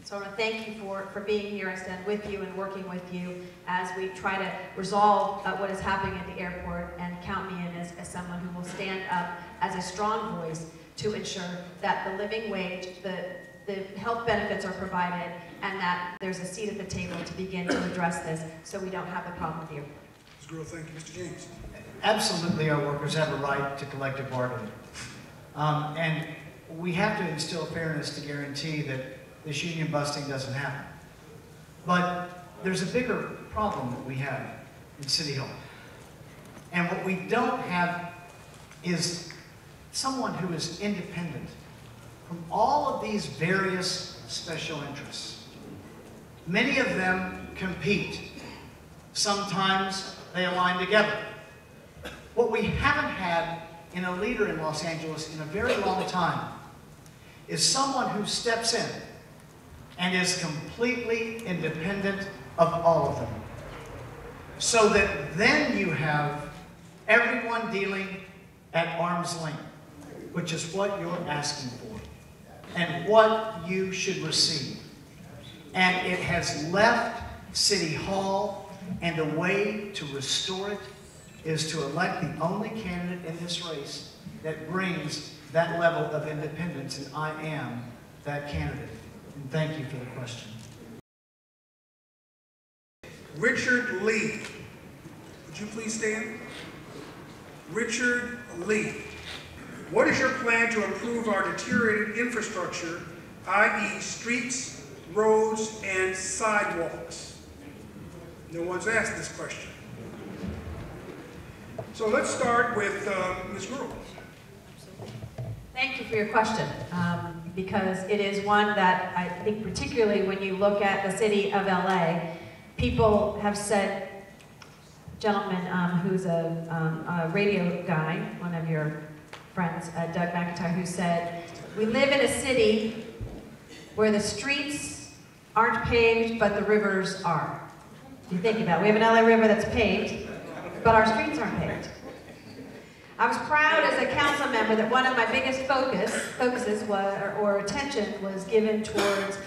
So I want to thank you for being here. I stand with you and working with you as we try to resolve what is happening at the airport, and count me in as someone who will stand up as a strong voice to ensure that the living wage, the health benefits are provided, and that there's a seat at the table to begin to address this so we don't have the problem with the airport. Ms. Gruhl, thank you. Mr. James. Absolutely, our workers have a right to collective bargaining. And we have to instill fairness to guarantee that this union busting doesn't happen. But there's a bigger problem that we have in City Hall. And what we don't have is someone who is independent from all of these various special interests. Many of them compete. Sometimes they align together. What we haven't had in a leader in Los Angeles in a very long time is someone who steps in and is completely independent of all of them. So that then you have everyone dealing at arm's length, which is what you're asking for and what you should receive. And it has left City Hall, and a way to restore it is to elect the only candidate in this race that brings that level of independence, and I am that candidate. And thank you for the question. Richard Lee. Would you please stand? Richard Lee. What is your plan to improve our deteriorated infrastructure, i.e. streets, roads, and sidewalks? No one's asked this question. So let's start with Ms. Gruhl. Thank you for your question, because it is one that I think particularly when you look at the city of LA, people have said, gentleman who's a radio guy, one of your friends, Doug McIntyre, who said, we live in a city where the streets aren't paved, but the rivers are. If you think about it, we have an LA river that's paved, but our streets aren't paved. I was proud as a council member that one of my biggest focuses or attention was given towards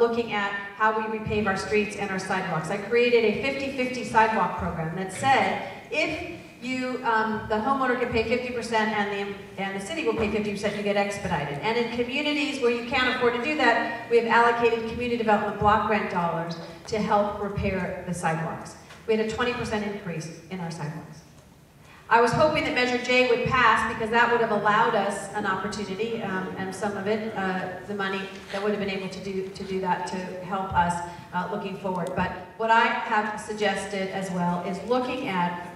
looking at how we repave our streets and our sidewalks. I created a 50-50 sidewalk program that said if you, the homeowner can pay 50% and the city will pay 50%, you get expedited. And in communities where you can't afford to do that, we have allocated community development block grant dollars to help repair the sidewalks. We had a 20% increase in our sidewalks. I was hoping that Measure J would pass because that would have allowed us an opportunity, and some of it, the money that would have been able to do that to help us looking forward. But what I have suggested as well is looking at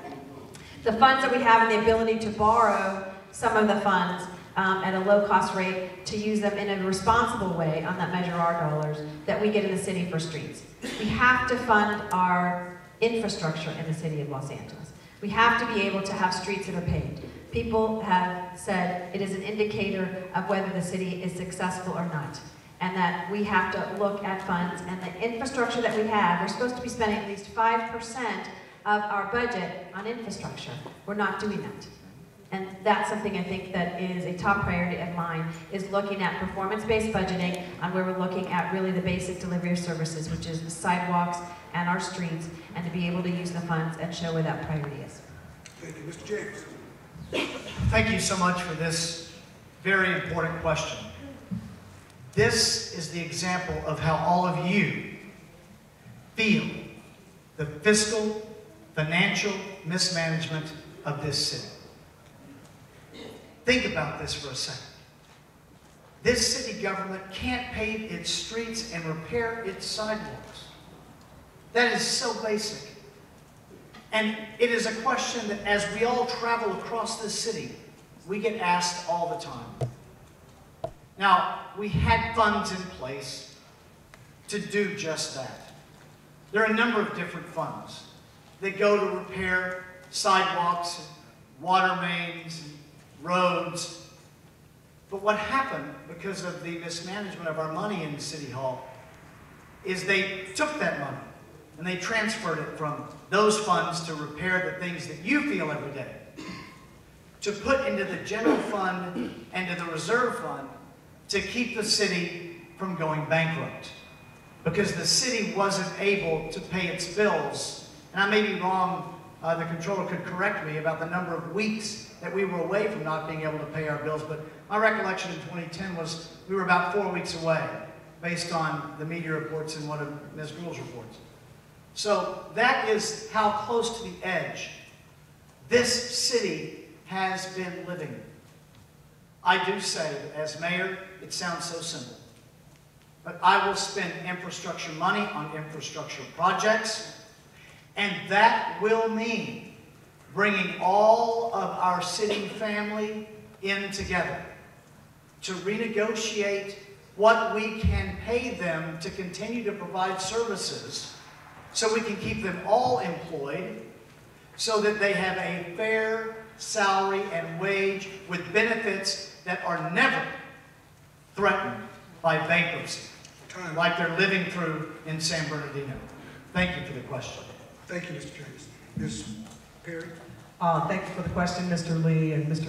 the funds that we have and the ability to borrow some of the funds at a low-cost rate to use them in a responsible way on that Measure R dollars that we get in the city for streets. We have to fund our infrastructure in the city of Los Angeles. We have to be able to have streets that are paved. People have said it is an indicator of whether the city is successful or not, and that we have to look at funds and the infrastructure that we have. We're supposed to be spending at least 5% of our budget on infrastructure. We're not doing that. And that's something I think that is a top priority of mine, is looking at performance-based budgeting on where we're looking at really the basic delivery of services, which is the sidewalks and our streets, and to be able to use the funds and show where that priority is. Thank you. Mr. James. Thank you so much for this very important question. This is the example of how all of you feel the fiscal, financial mismanagement of this city. Think about this for a second. This city government can't pave its streets and repair its sidewalks. That is so basic. And it is a question that as we all travel across this city, we get asked all the time. Now, we had funds in place to do just that. There are a number of different funds that go to repair sidewalks, water mains, roads. But what happened because of the mismanagement of our money in City Hall is they took that money and they transferred it from those funds to repair the things that you feel every day, to put into the general fund and to the reserve fund to keep the city from going bankrupt. because the city wasn't able to pay its bills. And I may be wrong, the controller could correct me about the number of weeks that we were away from not being able to pay our bills, but my recollection in 2010 was we were about 4 weeks away, based on the media reports and one of Ms. Gould's reports. So that is how close to the edge this city has been living. I do say that as mayor, it sounds so simple. But I will spend infrastructure money on infrastructure projects, and that will mean bringing all of our city family in together to renegotiate what we can pay them to continue to provide services so we can keep them all employed so that they have a fair salary and wage with benefits that are never threatened by bankruptcy, like they're living through in San Bernardino. Thank you for the question. Thank you, Mr. James. Ms. Perry? Thank you for the question, Mr. Lee. And Mr.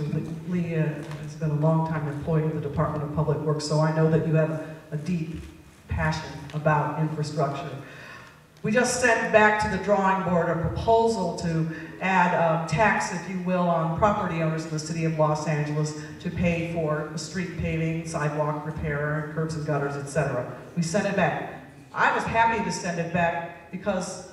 Lee has been a long-time employee of the Department of Public Works, so I know that you have a deep passion about infrastructure. We just sent back to the drawing board a proposal to add a tax, if you will, on property owners in the city of Los Angeles to pay for street paving, sidewalk repair, curbs and gutters, etc. We sent it back. I was happy to send it back because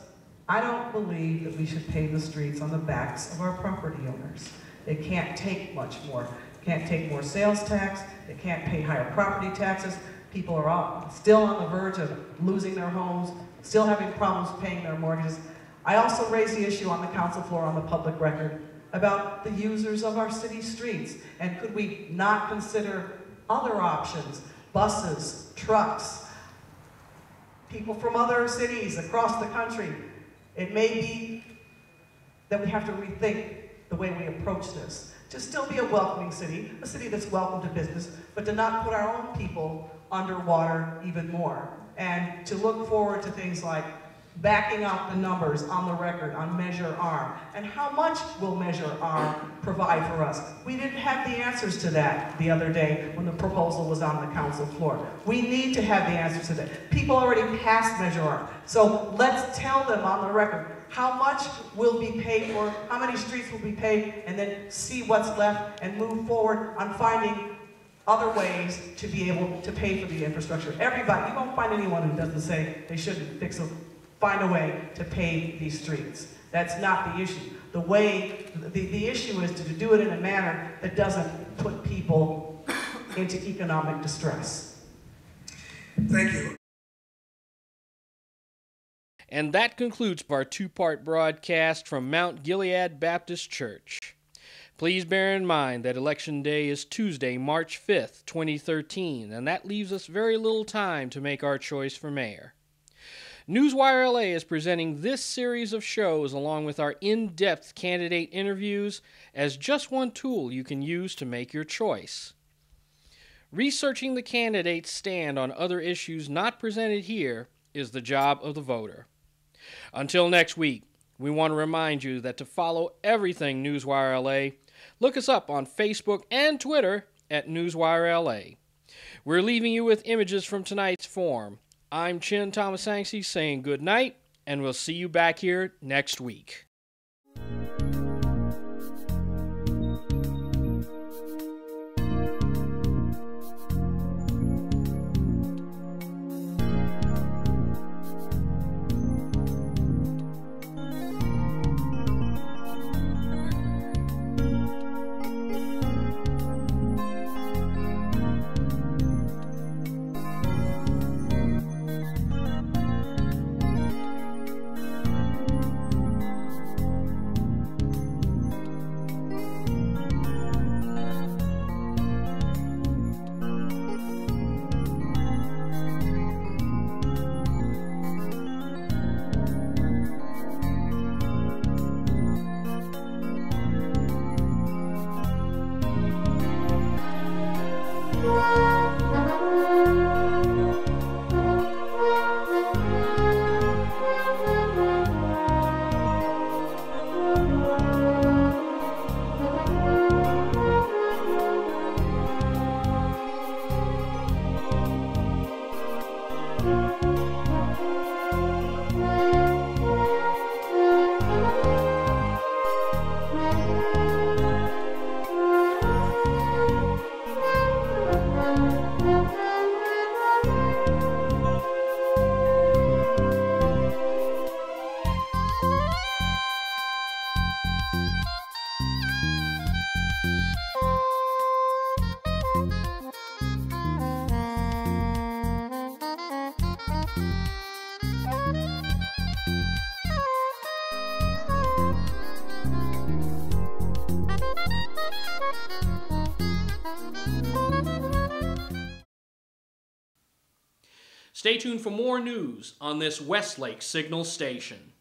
I don't believe that we should pave the streets on the backs of our property owners. They can't take much more. They can't take more sales tax. They can't pay higher property taxes. People are still on the verge of losing their homes, still having problems paying their mortgages. I also raised the issue on the council floor on the public record about the users of our city streets. And could we not consider other options, buses, trucks, people from other cities across the country? It may be that we have to rethink the way we approach this. To still be a welcoming city, a city that's welcome to business, but to not put our own people underwater even more. And to look forward to things like backing up the numbers on the record on Measure R. And how much will Measure R provide for us? We didn't have the answers to that the other day when the proposal was on the council floor. We need to have the answers to that. People already passed Measure R. So let's tell them on the record how much will be paid for, how many streets will be paid, and then see what's left and move forward on finding other ways to be able to pay for the infrastructure. Everybody, you won't find anyone who doesn't say they shouldn't find a way to pave these streets. That's not the issue. The issue is to do it in a manner that doesn't put people into economic distress. Thank you. And that concludes our two-part broadcast from Mount Gilead Baptist Church. Please bear in mind that Election Day is Tuesday, March 5th, 2013, and that leaves us very little time to make our choice for mayor. Newswire LA is presenting this series of shows along with our in-depth candidate interviews as just one tool you can use to make your choice. Researching the candidates' stand on other issues not presented here is the job of the voter. Until next week, we want to remind you that to follow everything Newswire LA, look us up on Facebook and Twitter at Newswire LA. We're leaving you with images from tonight's forum. I'm Chin Thomasanksi saying good night, and we'll see you back here next week. Thank you. Stay tuned for more news on this Westlake Signal station.